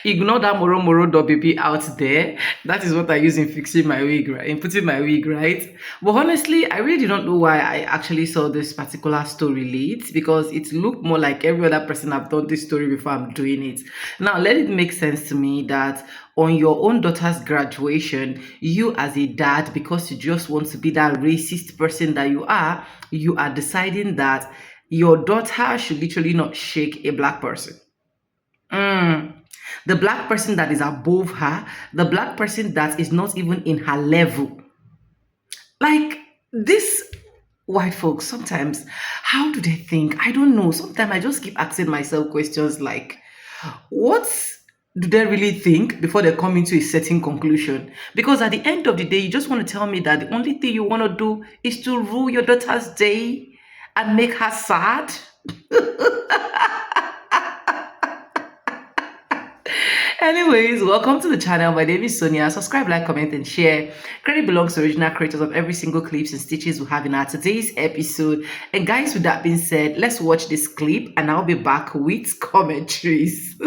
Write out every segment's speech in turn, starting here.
Ignore that moro moro WP out there. That is what I use in fixing my wig, right? In putting my wig, right? But honestly, I really don't know why I actually saw this particular story lead because it looked more like every other person I've done this story before I'm doing it. Now, let it make sense to me that on your own daughter's graduation, you as a dad, because you just want to be that racist person that you are deciding that your daughter should literally not shake a black person. Mm. The black person that is above her, the black person that is not even in her level. Like this white folks, sometimes, how do they think? I don't know. Sometimes I just keep asking myself questions like, what do they really think before they come into a certain conclusion? Because at the end of the day, you just want to tell me that the only thing you want to do is to rule your daughter's day and make her sad. Anyways, welcome to the channel. My name is Sonia. Subscribe, like, comment, and share. Credit belongs to original creators of every single clips and stitches we have in our today's episode. And guys, with that being said, let's watch this clip and I'll be back with commentaries.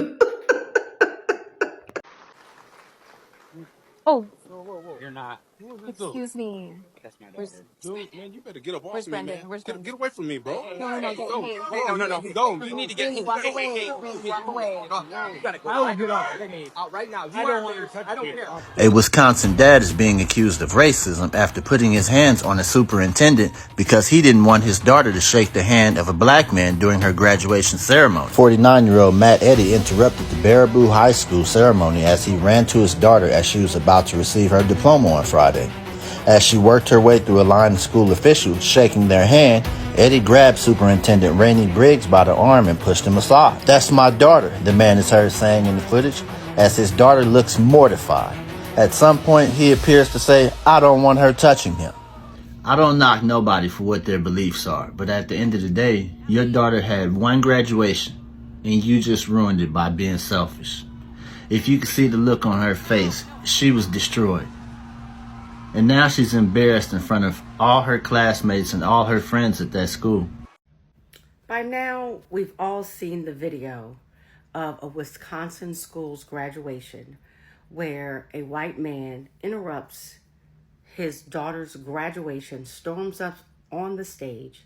Oh, You're not. excuse me. That's my Where's daughter. Dude, man, you better get up Where's off me, Brendan? man. Where's Get Brendan? away from me, bro. No, no, no, Go, hey, hey, no, no, no, go. You need to get. please walk Hey, away. hey, Please hey, walk away. get off. You gotta go. I will get off. Out right now. I don't want her touching I don't you. care. A Wisconsin dad is being accused of racism after putting his hands on a superintendent because he didn't want his daughter to shake the hand of a black man during her graduation ceremony. 49-year-old Matt Eddy interrupted the Baraboo High School ceremony as he ran to his daughter as she was about to receive her diploma on Friday. As she worked her way through a line of school officials shaking their hand, Eddie grabbed Superintendent Rainey Briggs by the arm and pushed him aside. "That's my daughter," the man is heard saying in the footage, as his daughter looks mortified. At some point, he appears to say, "I don't want her touching him." I don't knock nobody for what their beliefs are, but at the end of the day, your daughter had one graduation, and you just ruined it by being selfish. If you could see the look on her face, she was destroyed. And now she's embarrassed in front of all her classmates and all her friends at that school. By now, we've all seen the video of a Wisconsin school's graduation where a white man interrupts his daughter's graduation, storms up on the stage,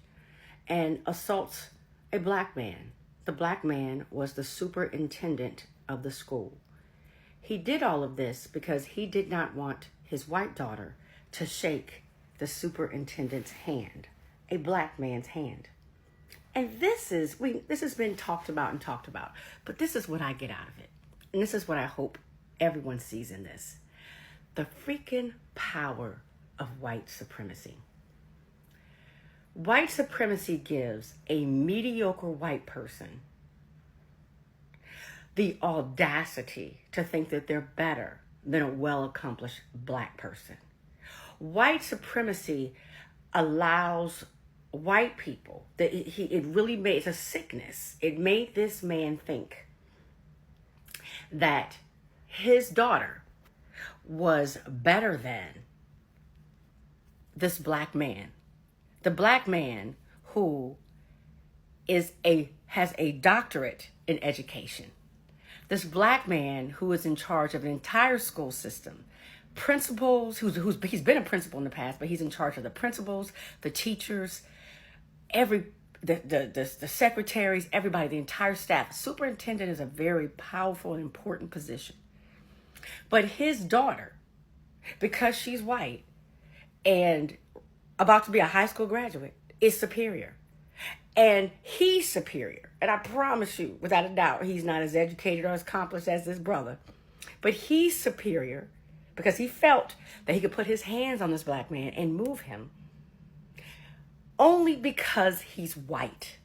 and assaults a black man. The black man was the superintendent of the school. He did all of this because he did not want his white daughter to shake the superintendent's hand, a black man's hand. And this has been talked about, but this is what I get out of it. And this is what I hope everyone sees in this. The freaking power of white supremacy. White supremacy gives a mediocre white person the audacity to think that they're better than a well-accomplished black person. White supremacy allows white people that it really made, it's a sickness. It made this man think that his daughter was better than this black man. The black man who has a doctorate in education. This black man who is in charge of an entire school system, principals, he's been a principal in the past, but he's in charge of the principals, the teachers, the secretaries, everybody, the entire staff. Superintendent is a very powerful and important position. But his daughter, because she's white and about to be a high school graduate, is superior. And he's superior. And I promise you, without a doubt, he's not as educated or as accomplished as this brother. But he's superior because he felt that he could put his hands on this black man and move him only because he's white.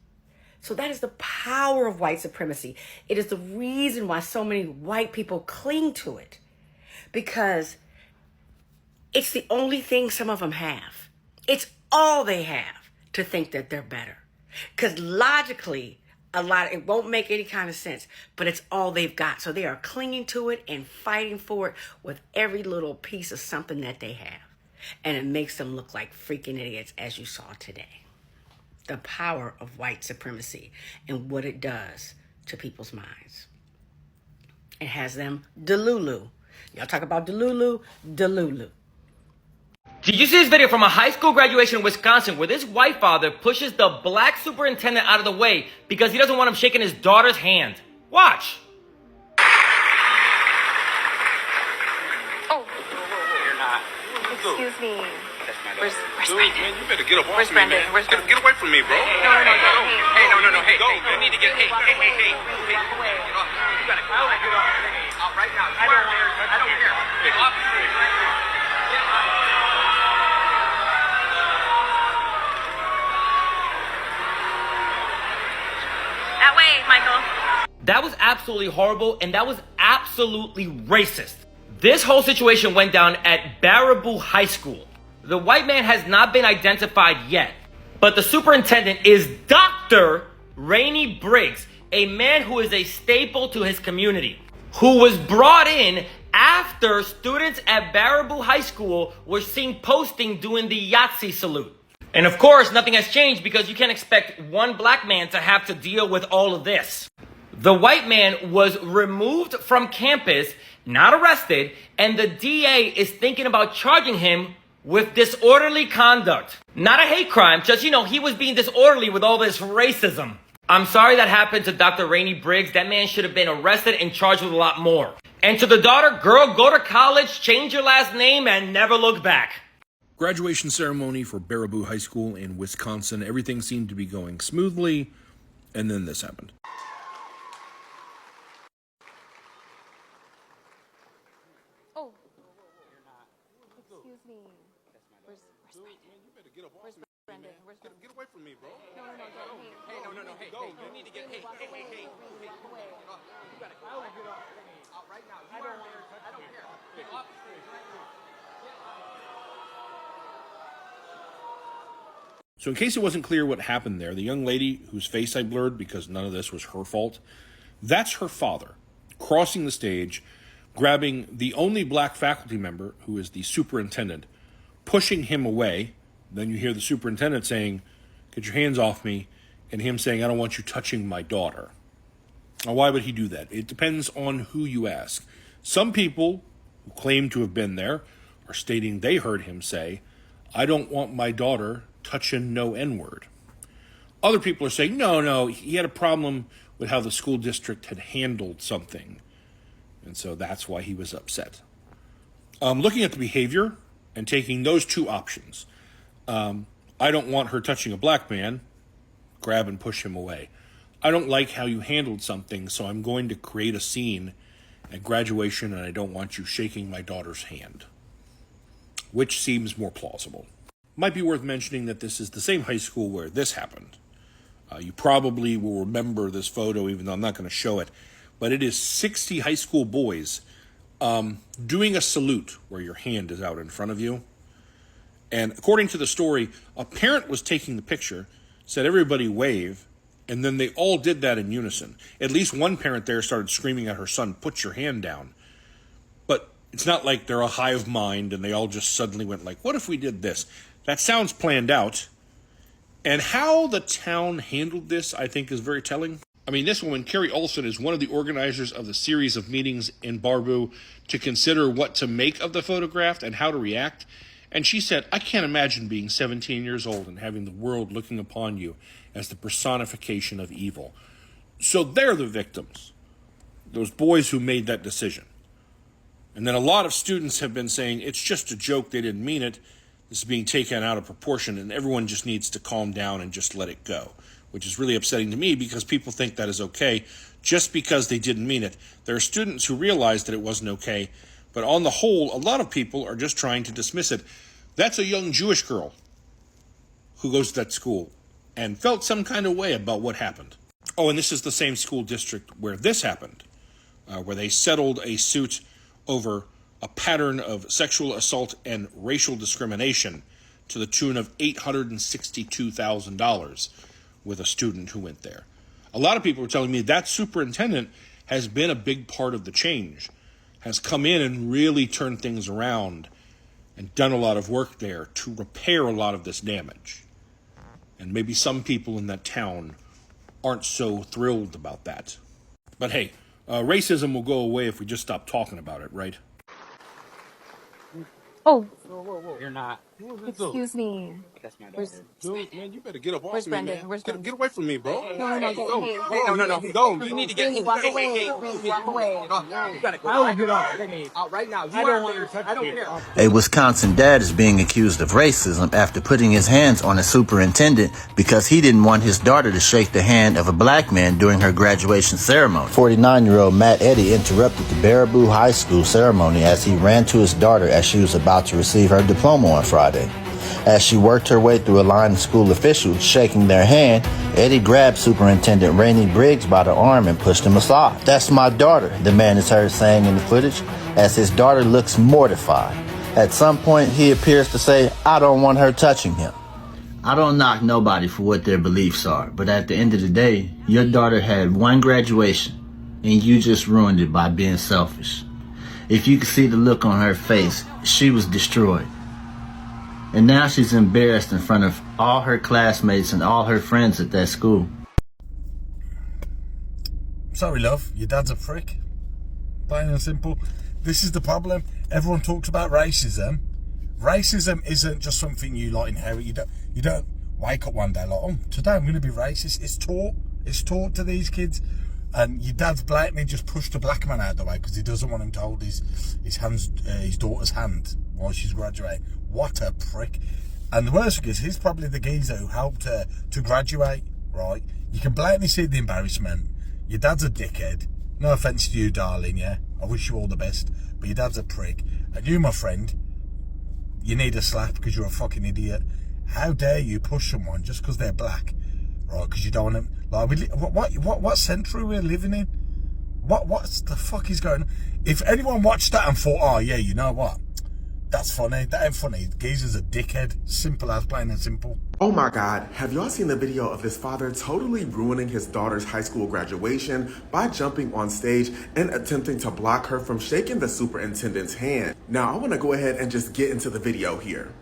So that is the power of white supremacy. It is the reason why so many white people cling to it, because it's the only thing some of them have. It's all they have to think that they're better. Because logically, it won't make any kind of sense, but it's all they've got. So they are clinging to it and fighting for it with every little piece of something that they have. And it makes them look like freaking idiots, as you saw today. The power of white supremacy and what it does to people's minds. It has them delulu. Y'all talk about delulu, delulu. Did you see this video from a high school graduation in Wisconsin where this white father pushes the black superintendent out of the way because he doesn't want him shaking his daughter's hand? Watch. Oh, You're not. excuse me. That's my Where's Dude, Brendan? man, you better get up Where's off me, Brendan? man. Where's Brendan? Get away from me, bro. No, Hey, no, hey, go. you need to get, hey, get off. You gotta get off. Out right now. I don't care. Get off. That way, Michael. That was absolutely horrible, and that was absolutely racist. This whole situation went down at Baraboo High School. The white man has not been identified yet, but the superintendent is Dr. Rainey Briggs, a man who is a staple to his community, who was brought in after students at Baraboo High School were seen posting doing the Yahtzee salute. And of course, nothing has changed because you can't expect one black man to have to deal with all of this. The white man was removed from campus, not arrested, and the DA is thinking about charging him with disorderly conduct. Not a hate crime, just, he was being disorderly with all this racism. I'm sorry that happened to Dr. Rainey Briggs. That man should have been arrested and charged with a lot more. And to the daughter, girl, go to college, change your last name, and never look back. Graduation ceremony for Baraboo High School in Wisconsin. Everything seemed to be going smoothly, and then this happened. Oh, excuse me. Where's Brendan? You better get up off Where's me. Brendan? Where's Brendan? Get away from me, bro. No, Hey, you need to get, hey, get off. You gotta get off. Out right now. I don't care. Get off. So in case it wasn't clear what happened there, the young lady whose face I blurred because none of this was her fault, that's her father, crossing the stage, grabbing the only black faculty member, who is the superintendent, pushing him away. Then you hear the superintendent saying, "Get your hands off me," and him saying, "I don't want you touching my daughter." Now, why would he do that? It depends on who you ask. Some people who claim to have been there are stating they heard him say, "I don't want my daughter touching no N-word." Other people are saying, no, he had a problem with how the school district had handled something, and so that's why he was upset. Looking at the behavior and taking those two options, I don't want her touching a black man, grab and push him away. I don't like how you handled something, so I'm going to create a scene at graduation, and I don't want you shaking my daughter's hand. Which seems more plausible. Might be worth mentioning that this is the same high school where this happened. You probably will remember this photo, even though I'm not going to show it, but it is 60 high school boys doing a salute where your hand is out in front of you. And according to the story, a parent was taking the picture, said everybody wave, and then they all did that in unison. At least one parent there started screaming at her son, "Put your hand down." But it's not like they're a hive mind and they all just suddenly went like, "What if we did this?" That sounds planned out. And how the town handled this, I think, is very telling. I mean, this woman, Carrie Olson, is one of the organizers of the series of meetings in Baraboo to consider what to make of the photograph and how to react. And she said, "I can't imagine being 17 years old and having the world looking upon you as the personification of evil." So they're the victims, those boys who made that decision. And then a lot of students have been saying, it's just a joke, they didn't mean it. This is being taken out of proportion, and everyone just needs to calm down and just let it go, which is really upsetting to me because people think that is okay just because they didn't mean it. There are students who realize that it wasn't okay, but on the whole, a lot of people are just trying to dismiss it. That's a young Jewish girl who goes to that school and felt some kind of way about what happened. Oh, and this is the same school district where this happened, where they settled a suit over a pattern of sexual assault and racial discrimination to the tune of $862,000 with a student who went there. A lot of people are telling me that superintendent has been a big part of the change, has come in and really turned things around and done a lot of work there to repair a lot of this damage. And maybe some people in that town aren't so thrilled about that. But hey, racism will go away if we just stop talking about it, right? Oh, You're not. excuse me. That's my Where's, daughter. Dude, man, you better get up where's off me, Brendan? man. Where's Brendan? Get away from me, bro. No, no, Go. hey, No. Go. You need to get. Really, walk Hey, away. hey, Really, walk away. You gotta go. I don't get out right now. I don't want your touch. I don't care. A Wisconsin dad is being accused of racism after putting his hands on a superintendent because he didn't want his daughter to shake the hand of a black man during her graduation ceremony. 49-year-old Matt Eddy interrupted the Baraboo High School ceremony as he ran to his daughter as she was about to receive her diploma on Friday. As she worked her way through a line of school officials shaking their hand, Eddie grabbed Superintendent Rainey Briggs by the arm and pushed him aside. "That's my daughter," the man is heard saying in the footage, as his daughter looks mortified. At some point, he appears to say, "I don't want her touching him." I don't knock nobody for what their beliefs are, but at the end of the day, your daughter had one graduation, and you just ruined it by being selfish. If you could see the look on her face, she was destroyed. And now she's embarrassed in front of all her classmates and all her friends at that school. Sorry, love, your dad's a prick. Plain and simple. This is the problem. Everyone talks about racism. Racism isn't just something you like inherit. You don't wake up one day like, oh, today I'm going to be racist. It's taught. It's taught to these kids. And your dad's blatantly just pushed a black man out of the way because he doesn't want him to hold his daughter's hand while she's graduating. What a prick. And the worst thing is, he's probably the geezer who helped her to graduate, right? You can blatantly see the embarrassment. Your dad's a dickhead. No offence to you, darling, yeah? I wish you all the best. But your dad's a prick. And you, my friend, you need a slap because you're a fucking idiot. How dare you push someone just because they're black, right? Because you don't want them. Like, what century we're living in? What's the fuck is going on? If anyone watched that and thought, oh yeah, you know what? That's funny. That ain't funny. Geezer's a dickhead. Simple as, plain and simple. Oh my God, have y'all seen the video of this father totally ruining his daughter's high school graduation by jumping on stage and attempting to block her from shaking the superintendent's hand? Now, I want to go ahead and just get into the video here.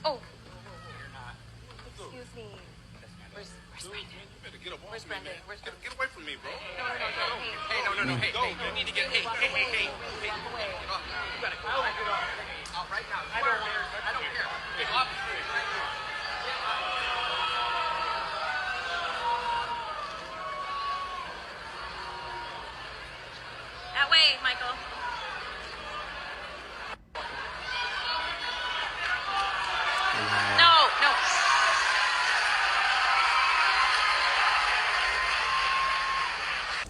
Oh, excuse me. Where's Brendan? Where's Brendan? Where's Brendan? Get away from me, bro. No, hey, No. Hey, you need to get. Hey. walk away. You gotta go. Out right now. I don't care. Hey, off. That way, Michael. No.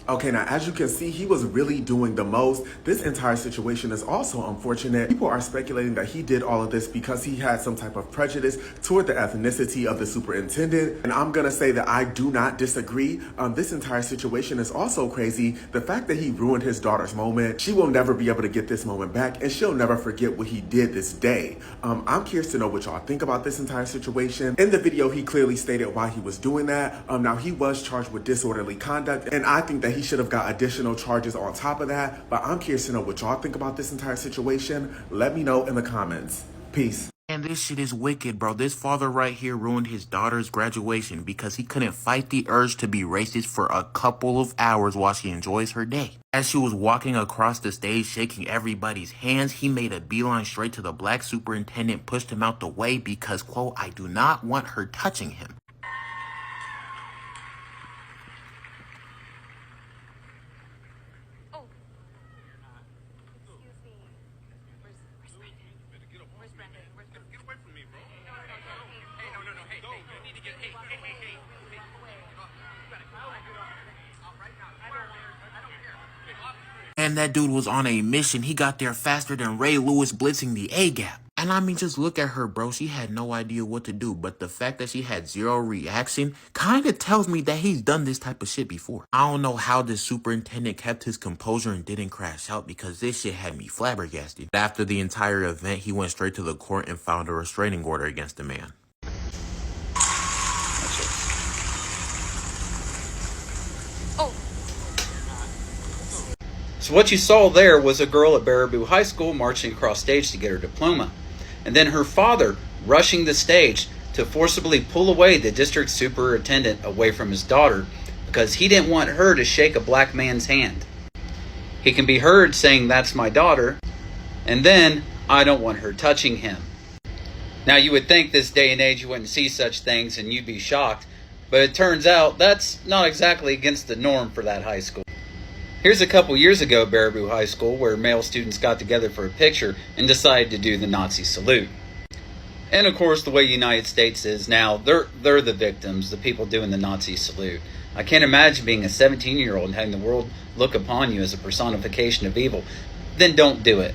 Okay, now as you can see, he was really doing the most. This entire situation is also unfortunate. People are speculating that he did all of this because he had some type of prejudice toward the ethnicity of the superintendent. And I'm gonna say that I do not disagree. This entire situation is also crazy. The fact that he ruined his daughter's moment, she will never be able to get this moment back, and she'll never forget what he did this day. I'm curious to know what y'all think about this entire situation. In the video, he clearly stated why he was doing that. Now he was charged with disorderly conduct, and I think that he should have got additional charges on top of that. But I'm curious to know what y'all think about this entire situation. Let me know in the comments. Peace. And this shit is wicked, bro. This father right here ruined his daughter's graduation because he couldn't fight the urge to be racist for a couple of hours while she enjoys her day. As she was walking across the stage shaking everybody's hands, he made a beeline straight to the black superintendent, pushed him out the way because, quote, I do not want her touching him. Oh. Excuse me. Where's Brendan? Where's Brendan? Get away from me, bro. No. No. Hey, you need to get. Hey. You gotta go. Out right now. I don't care. Hey, off. And that dude was on a mission. He got there faster than Ray Lewis blitzing the A-gap. And I mean, just look at her, bro. She had no idea what to do. But the fact that she had zero reaction kind of tells me that he's done this type of shit before. I don't know how this superintendent kept his composure and didn't crash out because this shit had me flabbergasted. After the entire event, he went straight to the court and filed a restraining order against the man. Oh. So what you saw there was a girl at Baraboo High School marching across stage to get her diploma. And then her father rushing the stage, to forcibly pull away the district superintendent away from his daughter because he didn't want her to shake a black man's hand. He can be heard saying, "That's my daughter," and then, "I don't want her touching him." Now, you would think this day and age you wouldn't see such things and you'd be shocked, but it turns out that's not exactly against the norm for that high school. Here's a couple years ago at Baraboo High School where male students got together for a picture and decided to do the Nazi salute. And of course, the way the United States is now, they're the victims, the people doing the Nazi salute. I can't imagine being a 17-year-old and having the world look upon you as a personification of evil. Then don't do it.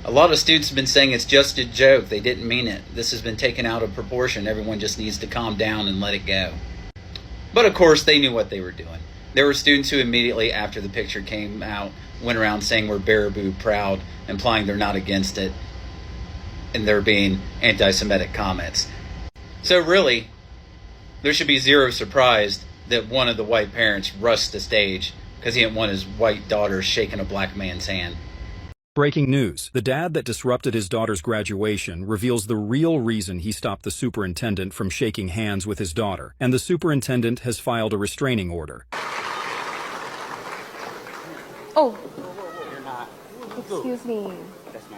A lot of students have been saying it's just a joke. They didn't mean it. This has been taken out of proportion. Everyone just needs to calm down and let it go. But of course, they knew what they were doing. There were students who immediately after the picture came out went around saying we're Baraboo proud, implying they're not against it, and there being anti-Semitic comments. So really, there should be zero surprise that one of the white parents rushed the stage because he didn't want his white daughter shaking a black man's hand. Breaking news. The dad that disrupted his daughter's graduation reveals the real reason he stopped the superintendent from shaking hands with his daughter, and the superintendent has filed a restraining order. Oh. Excuse me.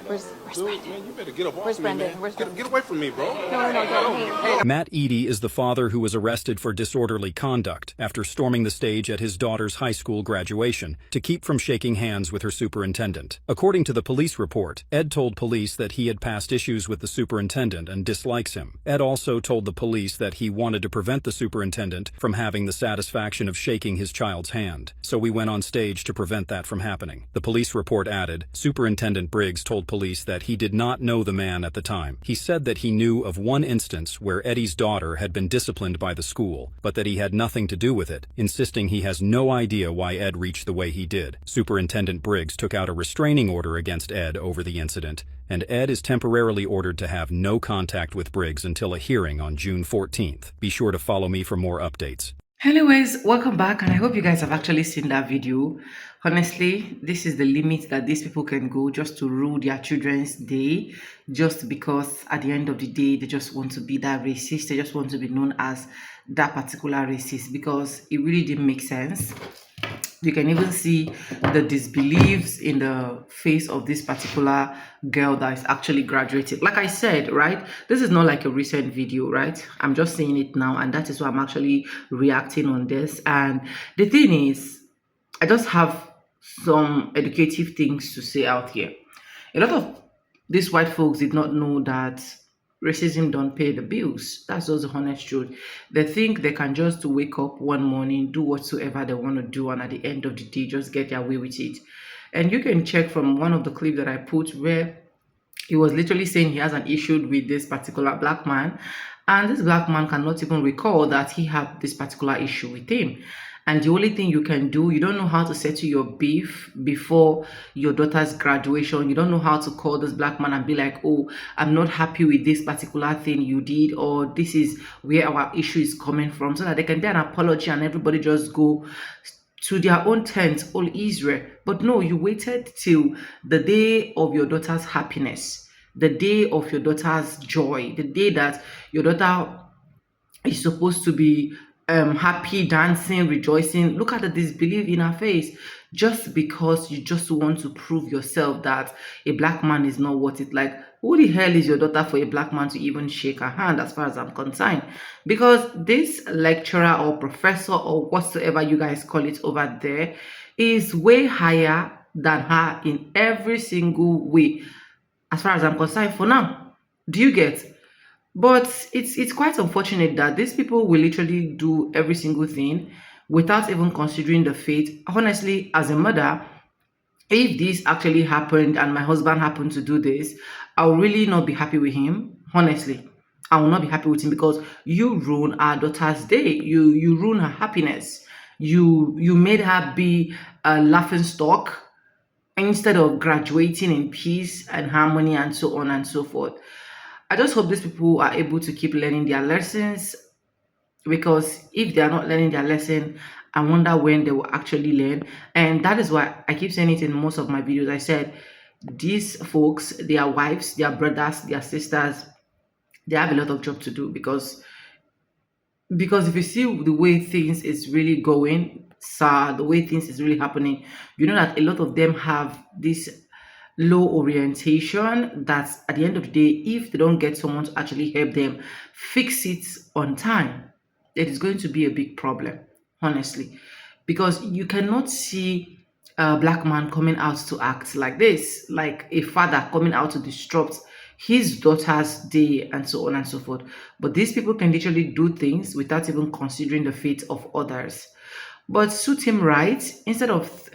Where's Brendan? Man, you better get up Where's off me, Brendan? man. Where's Brendan? Get away from me, bro. No. Hey. Matt Eady is the father who was arrested for disorderly conduct after storming the stage at his daughter's high school graduation to keep from shaking hands with her superintendent. According to the police report, Ed told police that he had past issues with the superintendent and dislikes him. Ed also told the police that he wanted to prevent the superintendent from having the satisfaction of shaking his child's hand. So we went on stage to prevent that from happening. The police report added, Superintendent Briggs told police that he did not know the man at the time. He said that he knew of one instance where Eddie's daughter had been disciplined by the school, but that he had nothing to do with it, insisting he has no idea why Ed reached the way he did. Superintendent Briggs took out a restraining order against Ed over the incident, and Ed is temporarily ordered to have no contact with Briggs until a hearing on June 14th. Be sure to follow me for more updates. Anyways, welcome back, and I hope you guys have actually seen that video. Honestly, this is the limit that these people can go just to rule their children's day, just because at the end of the day they just want to be that racist. They just want to be known as that particular racist, because it really didn't make sense. You can even see the disbeliefs in the face of this particular girl that is actually graduating. Like I said, right, this is not like a recent video, right? I'm just saying it now, and that is why I'm actually reacting on this. And the thing is, I just have some educative things to say out here. A lot of these white folks did not know that racism don't pay the bills. That's just the honest truth. They think they can just wake up one morning, do whatsoever they want to do, and at the end of the day, just get their way with it. And you can check from one of the clips that I put where he was literally saying he has an issue with this particular black man, and this black man cannot even recall that he had this particular issue with him. And the only thing you can do, you don't know how to settle your beef before your daughter's graduation. You don't know how to call this black man and be like, oh, I'm not happy with this particular thing you did, or this is where our issue is coming from, so that they can get an apology and everybody just go to their own tent, all Israel. But no, you waited till the day of your daughter's happiness, the day of your daughter's joy, the day that your daughter is supposed to be happy, dancing, rejoicing. Look at the disbelief in her face, just because you just want to prove yourself that a black man is not worth it. Like, who the hell is your daughter for a black man to even shake her hand, as far as I'm concerned? Because this lecturer or professor or whatsoever you guys call it over there is way higher than her in every single way, as far as I'm concerned for now. Do you get? But it's quite unfortunate that these people will literally do every single thing without even considering the fate. Honestly, as a mother, if this actually happened and my husband happened to do this, I will really not be happy with him. Honestly, I will not be happy with him, because you ruin our daughter's day. You ruin her happiness. You made her be a laughing stock instead of graduating in peace and harmony and so on and so forth. I just hope these people are able to keep learning their lessons, because if they are not learning their lesson, I wonder when they will actually learn. And that is why I keep saying it in most of my videos. I said, these folks, their wives, their brothers, their sisters, they have a lot of job to do, because if you see the way things is really going, sir, the way things is really happening, you know that a lot of them have this low orientation, that at the end of the day, if they don't get someone to actually help them fix it on time, it is going to be a big problem, honestly, because you cannot see a black man coming out to act like this, like a father coming out to disrupt his daughter's day and so on and so forth. But these people can literally do things without even considering the fate of others. But suit him right, instead of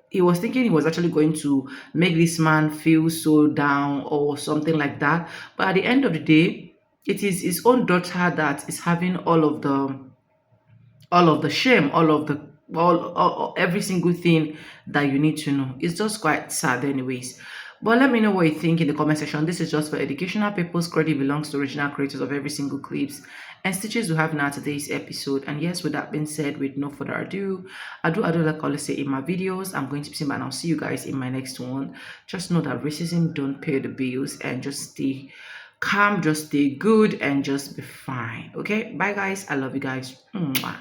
he was thinking he was actually going to make this man feel so down or something like that. But at the end of the day, it is his own daughter that is having all of the shame, all of the every single thing that you need to know. It's just quite sad, anyways. But let me know what you think in the comment section. This is just for educational purpose. Credit belongs to original creators of every single clips and stitches we have in our today's episode. And yes, with that being said, with no further ado, I do like I always say in my videos, I'm going to be saying, and I'll see you guys in my next one. Just know that racism don't pay the bills, and just stay calm, just stay good, and just be fine. Okay, bye guys. I love you guys. Mwah.